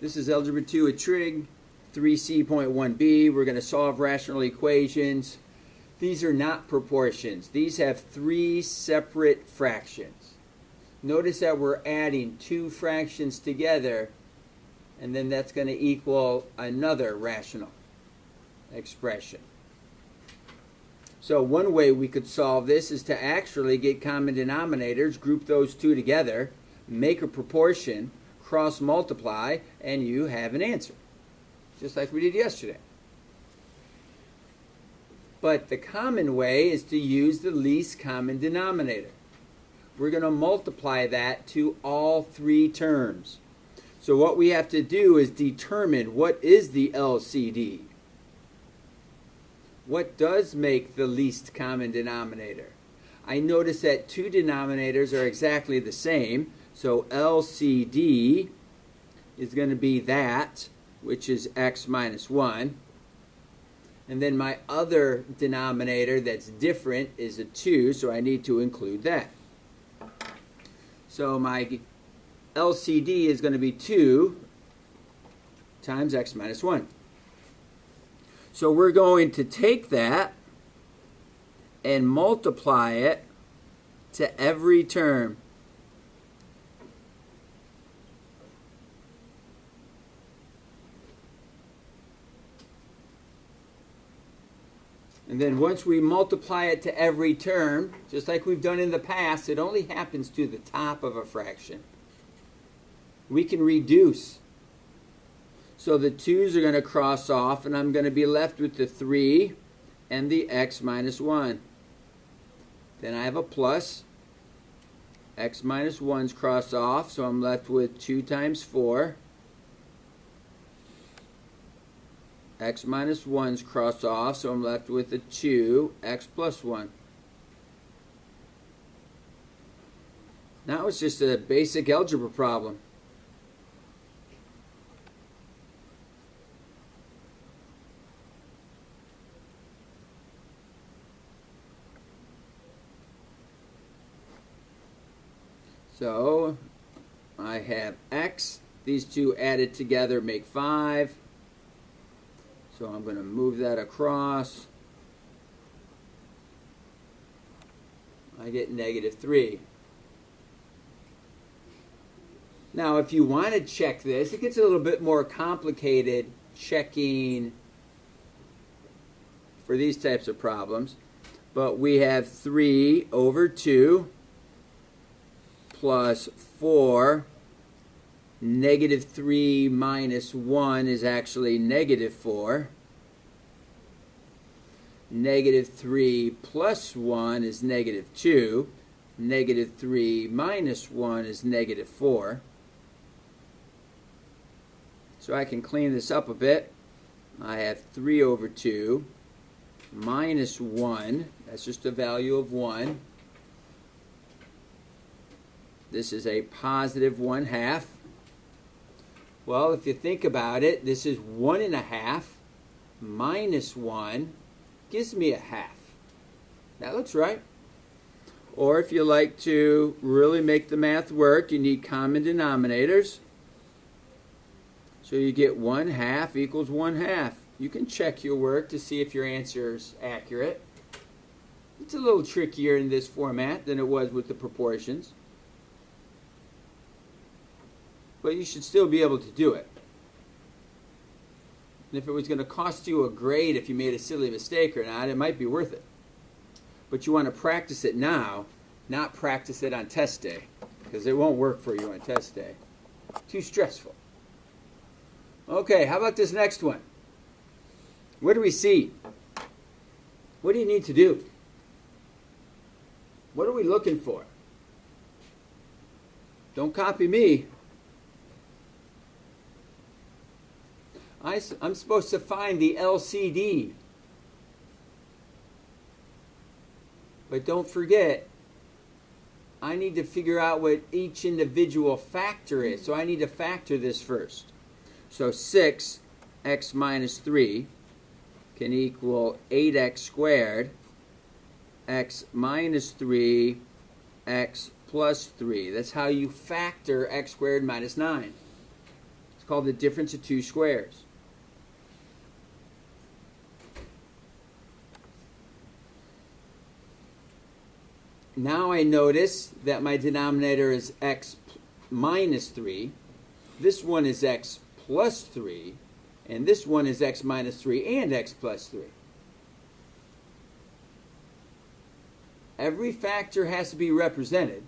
This is Algebra 2 at Trig, 3C.1b. We're going to solve rational equations. These are not proportions. These have three separate fractions. Notice that we're adding two fractions together, and then that's going to equal another rational expression. So one way we could solve this is to actually get common denominators, group those two together, make a proportion, cross multiply, and you have an answer, just like we did yesterday. But the common way is to use the least common denominator. We're going to multiply that to all three terms. So what we have to do is determine what is the LCD. What does make the least common denominator? I notice that two denominators are exactly the same. So LCD is going to be that, which is x minus 1. And then my other denominator that's different is a 2, so I need to include that. So my LCD is going to be 2 times x minus 1. So we're going to take that and multiply it to every term. And then once we multiply it to every term, just like we've done in the past, it only happens to the top of a fraction. We can reduce. So the 2's are going to cross off, and I'm going to be left with the 3 and the x minus 1. Then I have a plus. X minus 1's cross off, so I'm left with 2 times 4. X minus 1's cross off, so I'm left with a 2, x plus 1. Now it's just a basic algebra problem. So I have x. These two added together make 5. So I'm going to move that across. I get negative 3. Now, if you want to check this, it gets a little bit more complicated checking for these types of problems. But we have 3 over 2 plus 4. Negative 3 minus 1 is actually negative 4. Negative 3 plus 1 is negative 2. Negative 3 minus 1 is negative 4. So I can clean this up a bit. I have 3 over 2 minus 1. That's just a value of 1. This is a positive 1/2. Well, if you think about it, this is 1.5 minus 1 gives me a half. That looks right. Or if you like to really make the math work, you need common denominators. So you get 1/2 equals 1/2. You can check your work to see if your answer is accurate. It's a little trickier in this format than it was with the proportions. But you should still be able to do it. And if it was going to cost you a grade if you made a silly mistake or not, it might be worth it. But you want to practice it now, not practice it on test day, because it won't work for you on test day. Too stressful. Okay, how about this next one? What do we see? What do you need to do? What are we looking for? Don't copy me. I'm supposed to find the LCD. But don't forget, I need to figure out what each individual factor is. So I need to factor this first. So 6x minus 3 can equal 8x squared, x minus 3, x plus 3. That's how you factor x squared minus 9. It's called the difference of two squares. Now I notice that my denominator is x minus 3. This one is x plus 3. And this one is x minus 3 and x plus 3. Every factor has to be represented,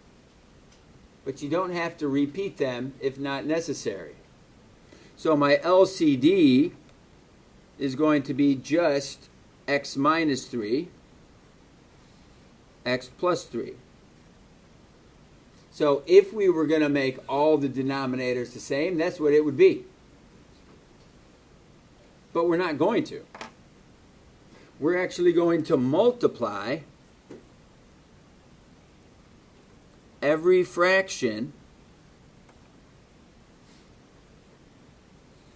but you don't have to repeat them if not necessary. So my LCD is going to be just x minus 3, x plus 3. So if we were going to make all the denominators the same, that's what it would be. But we're not going to. We're actually going to multiply every fraction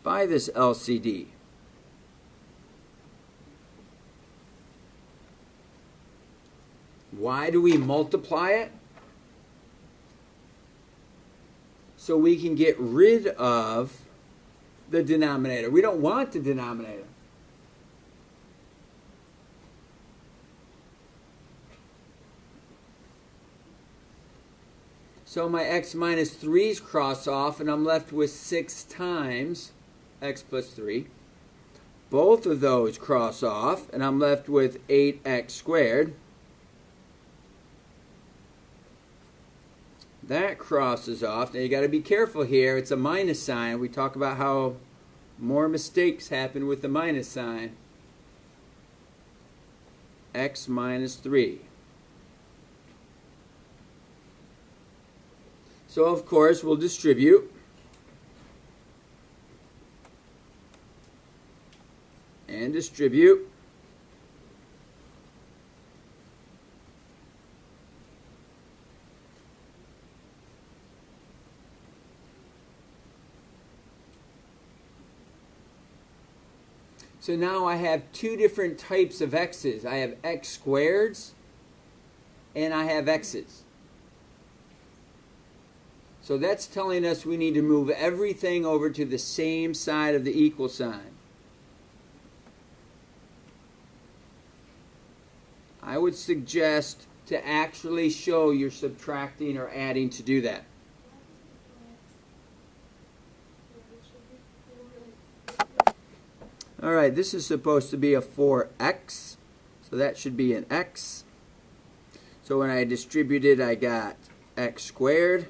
by this LCD. Why do we multiply it? So we can get rid of the denominator. We don't want the denominator. So my x minus 3's cross off, and I'm left with 6 times x plus 3. Both of those cross off, and I'm left with 8x squared. That crosses off. Now you got to be careful here. It's a minus sign. We talk about how more mistakes happen with the minus sign. X minus 3. So of course we'll distribute. And distribute. So now I have two different types of x's. I have x squareds and I have x's. So that's telling us we need to move everything over to the same side of the equal sign. I would suggest to actually show you're subtracting or adding to do that. Alright, this is supposed to be a 4x, so that should be an x. So when I distributed, I got x squared.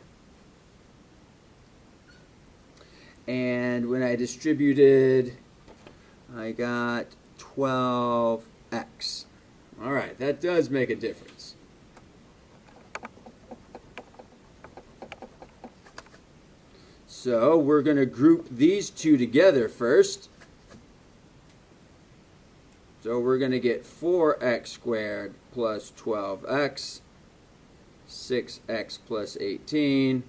And when I distributed, I got 12x. Alright, that does make a difference. So we're going to group these two together first. So we're going to get 4x squared plus 12x, 6x plus 18.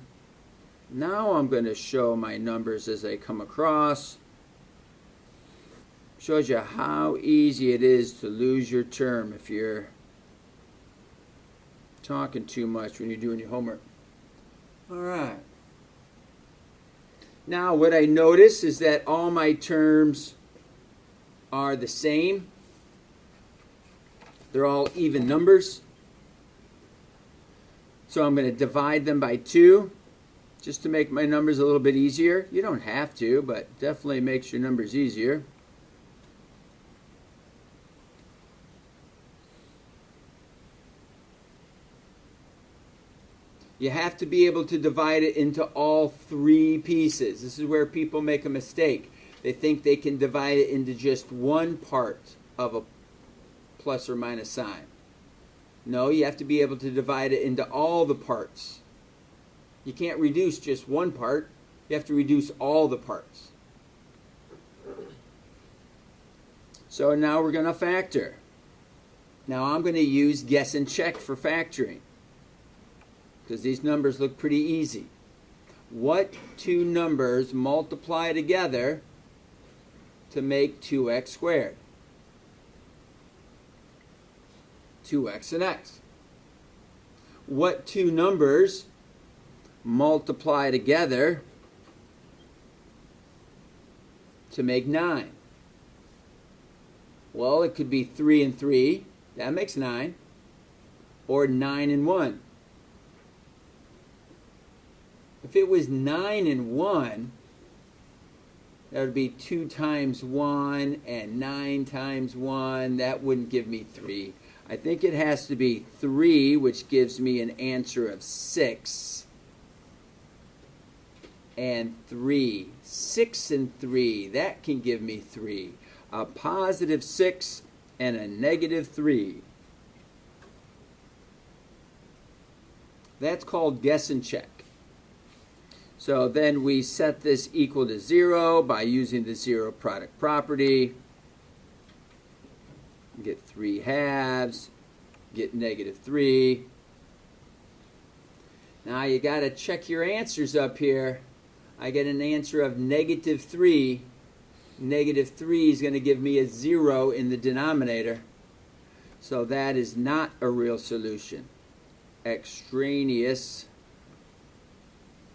Now I'm going to show my numbers as they come across. Shows you how easy it is to lose your term if you're talking too much when you're doing your homework. All right. Now what I notice is that all my terms are the same. They're all even numbers. So I'm going to divide them by 2 just to make my numbers a little bit easier. You don't have to, but definitely makes your numbers easier. You have to be able to divide it into all 3 pieces. This is where people make a mistake. They think they can divide it into just one part of a plus or minus sign. No, you have to be able to divide it into all the parts. You can't reduce just one part. You have to reduce all the parts. So now we're going to factor. Now I'm going to use guess and check for factoring, because these numbers look pretty easy. What two numbers multiply together to make 2x squared? 2x and x. What two numbers multiply together to make 9. Well, it could be 3 and 3. That makes 9. Or 9 and 1. If it was 9 and 1, that would be 2 times 1 and 9 times 1. That wouldn't give me 3. I think it has to be 3, which gives me an answer of 6. And 3. 6 and 3. That can give me 3. A positive 6 and a negative 3. That's called guess and check. So then we set this equal to 0 by using the zero product property. Get 3 halves, get negative 3. Now you got to check your answers up here. I get an answer of negative 3. Negative 3 is going to give me a 0 in the denominator. So that is not a real solution. Extraneous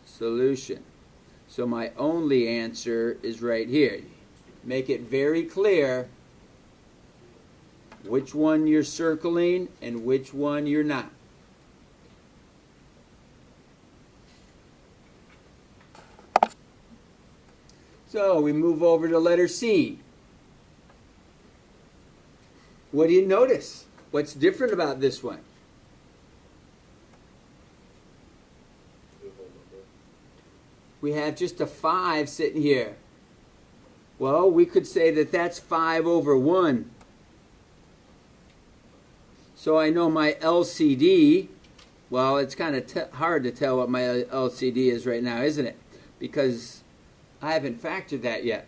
solution. So my only answer is right here. Make it very clear which one you're circling and which one you're not. So we move over to letter C. What do you notice? What's different about this one? We have just a 5 sitting here. Well, we could say that that's 5 over 1. So I know my LCD, well, it's kind of hard to tell what my LCD is right now, isn't it? Because I haven't factored that yet.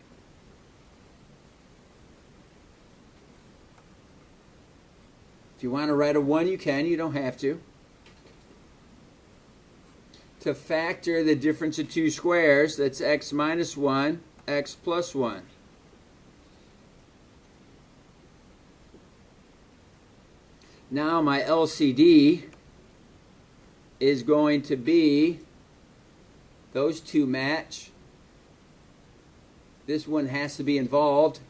If you want to write a 1, you can. You don't have to. To factor the difference of two squares, that's x minus 1, x plus 1. Now my LCD is going to be, those two match. This one has to be involved.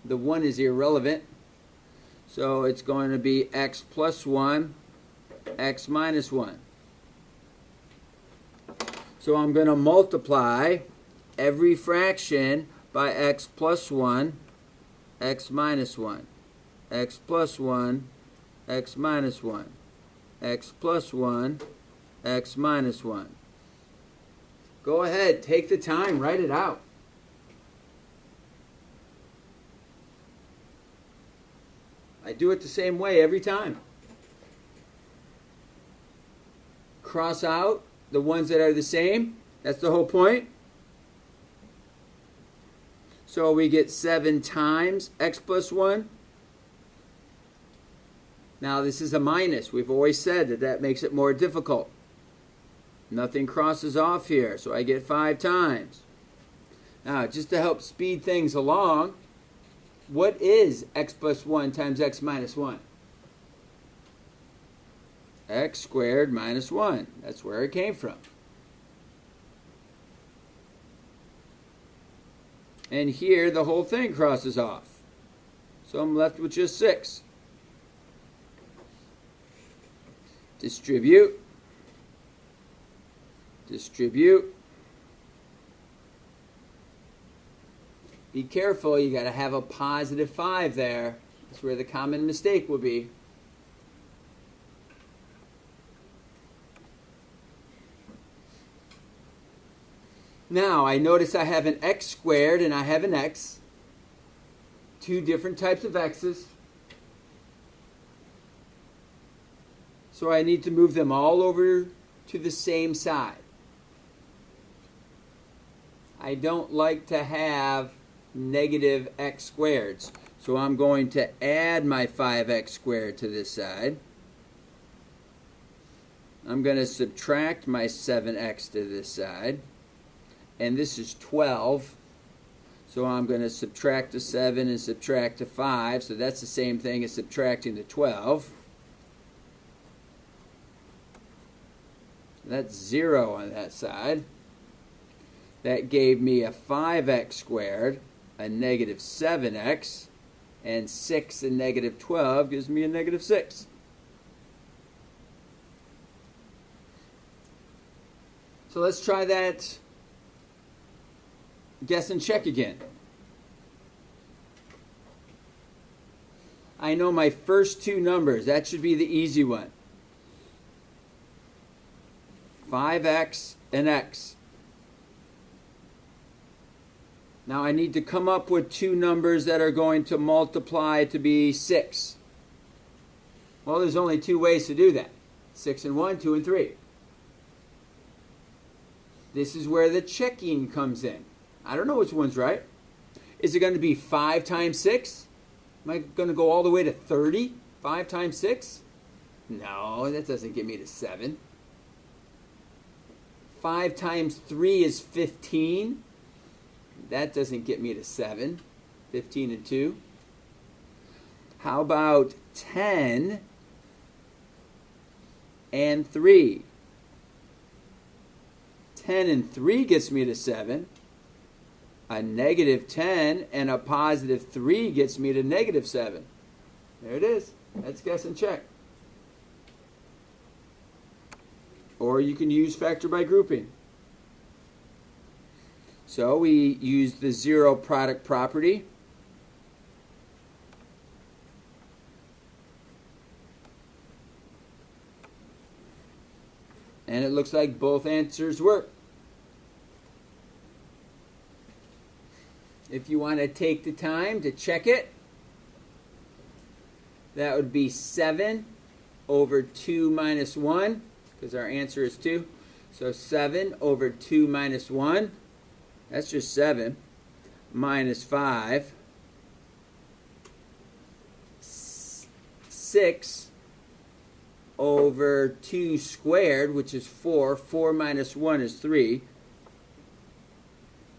The 1 is irrelevant. So it's going to be x plus 1, x minus 1. So I'm going to multiply every fraction by x plus 1, x minus 1, x plus 1, x minus 1, x plus 1, x minus 1. Go ahead, take the time, write it out. I do it the same way every time. Cross out the ones that are the same. That's the whole point. So we get 7 times x plus 1. Now this is a minus. We've always said that that makes it more difficult. Nothing crosses off here, so I get 5 times. Now, just to help speed things along, what is x plus 1 times x minus 1? X squared minus 1. That's where it came from. And here the whole thing crosses off. So I'm left with just 6. Distribute. Distribute. Be careful, you got to have a positive 5 there. That's where the common mistake will be. Now, I notice I have an x squared and I have an x. 2 different types of x's. So I need to move them all over to the same side. I don't like to have negative x squareds. So I'm going to add my 5x squared to this side. I'm going to subtract my 7x to this side. And this is 12. So I'm going to subtract the 7 and subtract the 5. So that's the same thing as subtracting the 12. That's 0 on that side. That gave me a 5x squared. a negative 7x, and 6 and negative 12 gives me a negative 6. So let's try that guess and check again. I know my first two numbers. That should be the easy one. 5x and x. Now I need to come up with two numbers that are going to multiply to be 6. Well, there's only two ways to do that. 6 and 1, 2 and 3. This is where the checking comes in. I don't know which one's right. Is it going to be 5 times 6? Am I going to go all the way to 30? 5 times 6? No, that doesn't get me to 7. 5 times 3 is 15. That doesn't get me to 7. 15 and 2. How about 10 and 3? 10 and 3 gets me to 7. A negative 10 and a positive 3 gets me to negative 7. There it is. That's guess and check. Or you can use factor by grouping. So we use the zero product property. And it looks like both answers work. If you want to take the time to check it, that would be 7 over 2 minus 1, because our answer is 2. So 7 over 2 minus 1, that's just 7, minus 5. 6 over 2 squared, which is 4. 4 minus 1 is 3.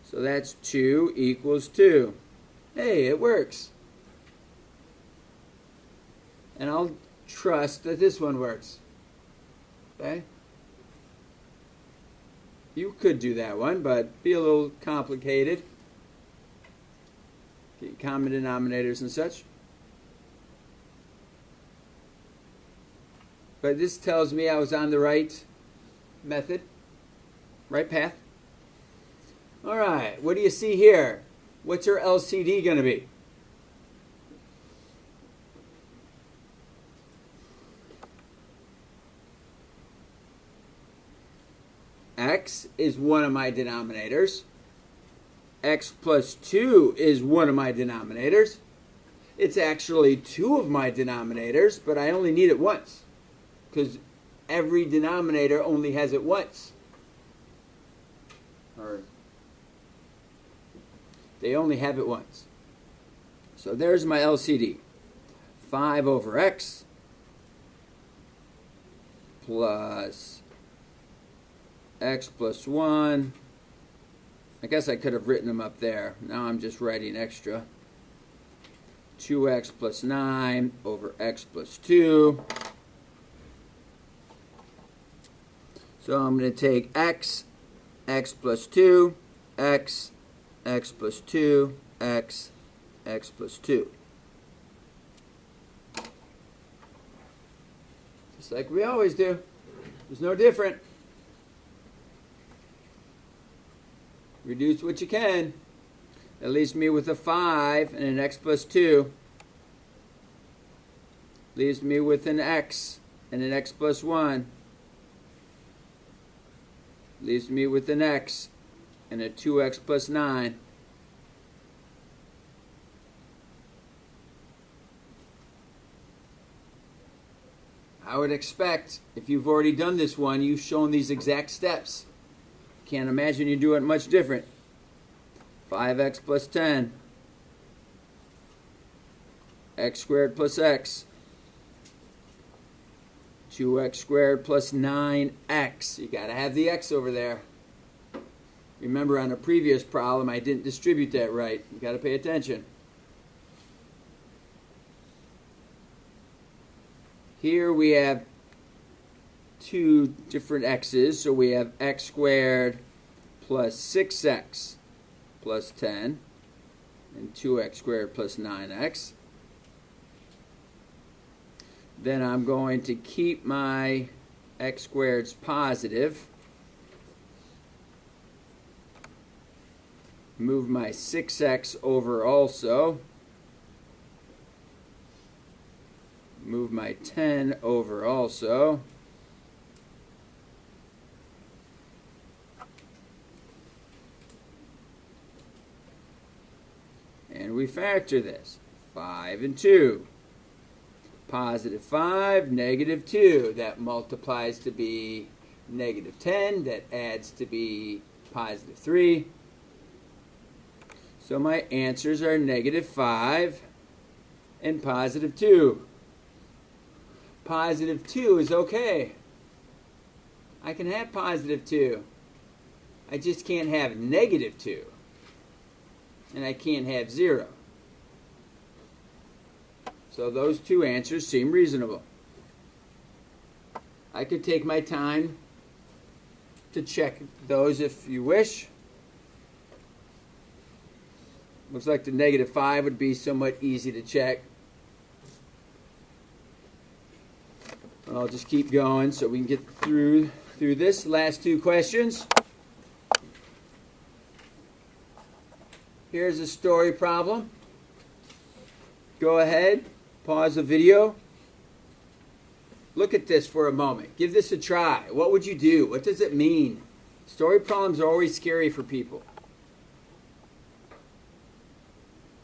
So that's 2 equals 2. Hey, it works. And I'll trust that this one works. Okay? You could do that one, but be a little complicated. Get common denominators and such. But this tells me I was on the right method, right path. All right, what do you see here? What's our LCD going to be? X is one of my denominators. X plus 2 is one of my denominators. It's actually two of my denominators, but I only need it once, because every denominator only has it once. Or they only have it once. So there's my LCD. 5 over x plus x plus 1. I guess I could have written them up there. Now I'm just writing extra. 2x plus 9 over x plus 2. So I'm going to take x plus 2, x plus 2, x plus 2. Just like we always do. There's no different. Reduce what you can. That leaves me with a 5 and an x plus 2. Leaves me with an x and an x plus 1. Leaves me with an x and a 2x plus 9. I would expect, if you've already done this one, you've shown these exact steps. Can't imagine you do it much different. 5x plus 10. X squared plus x. 2x squared plus 9x. You got to have the x over there. Remember, on a previous problem, I didn't distribute that right. You got to pay attention. Here we have two different x's, so we have x squared plus 6x plus 10 and 2x squared plus 9x. Then I'm going to keep my x squareds positive. Move my 6x over also. Move my 10 over also. And we factor this. 5 and 2. Positive 5, negative 2. That multiplies to be negative 10. That adds to be positive 3. So my answers are negative 5 and positive 2. Positive 2 is okay. I can have positive 2. I just can't have negative 2. And I can't have 0. So those two answers seem reasonable. I could take my time to check those if you wish. Looks like the negative 5 would be somewhat easy to check. I'll just keep going so we can get through this. Last two questions. Here's a story problem. Go ahead, pause the video. Look at this for a moment. Give this a try. What would you do? What does it mean? Story problems are always scary for people.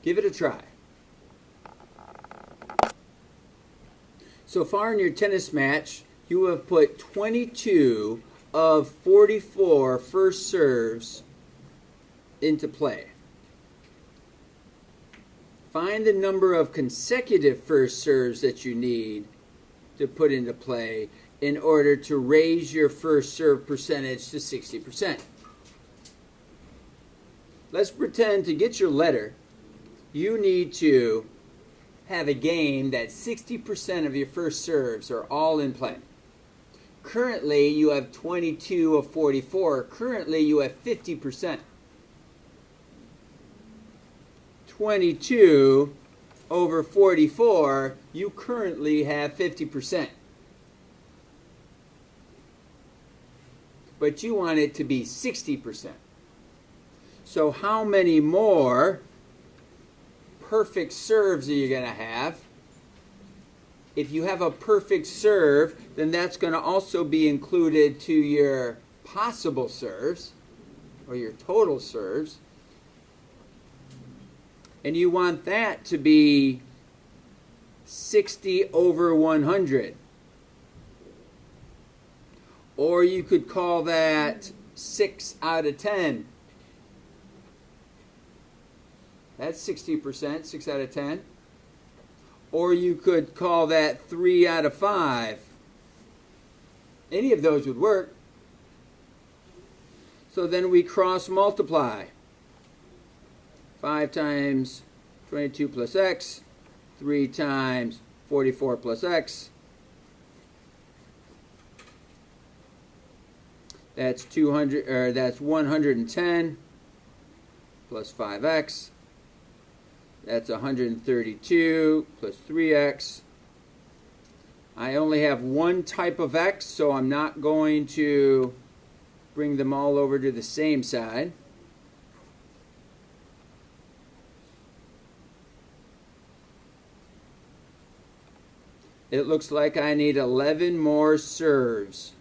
Give it a try. So far in your tennis match, you have put 22 of 44 first serves into play. Find the number of consecutive first serves that you need to put into play in order to raise your first serve percentage to 60%. Let's pretend to get your letter, you need to have a game that 60% of your first serves are all in play. Currently, you have 22 of 44. Currently, you have 50%. 22 over 44, you currently have 50%. But you want it to be 60%. So how many more perfect serves are you going to have? If you have a perfect serve, then that's going to also be included to your possible serves, or your total serves. And you want that to be 60 over 100. Or you could call that 6 out of 10. That's 60%, 6 out of 10. Or you could call that 3 out of 5. Any of those would work. So then we cross multiply. 5 times 22 plus x, 3 times 44 plus x. That's 110 plus 5x. That's 132 plus 3x. I only have one type of x, so I'm not going to bring them all over to the same side. It looks like I need 11 more serves.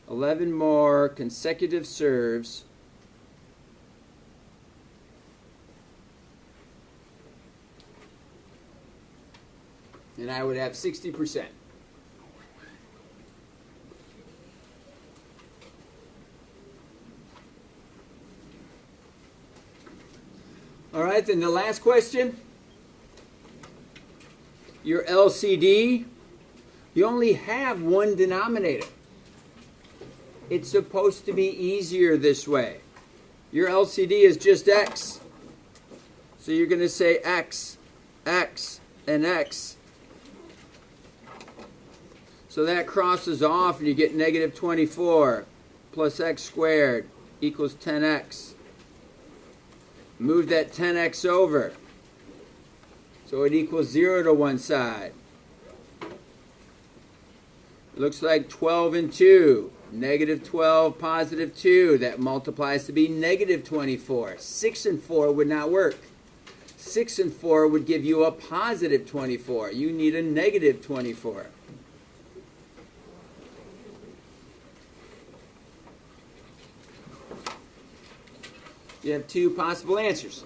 11 more consecutive serves. And I would have 60%. All right, then the last question. Your LCD, you only have one denominator. It's supposed to be easier this way. Your LCD is just x. So you're going to say x, x, and x. So that crosses off and you get negative 24 plus x squared equals 10x. Move that 10x over. So it equals 0 to one side. Looks like 12 and 2. Negative 12, positive 2. That multiplies to be negative 24. 6 and 4 would not work. 6 and 4 would give you a positive 24. You need a negative 24. You have two possible answers.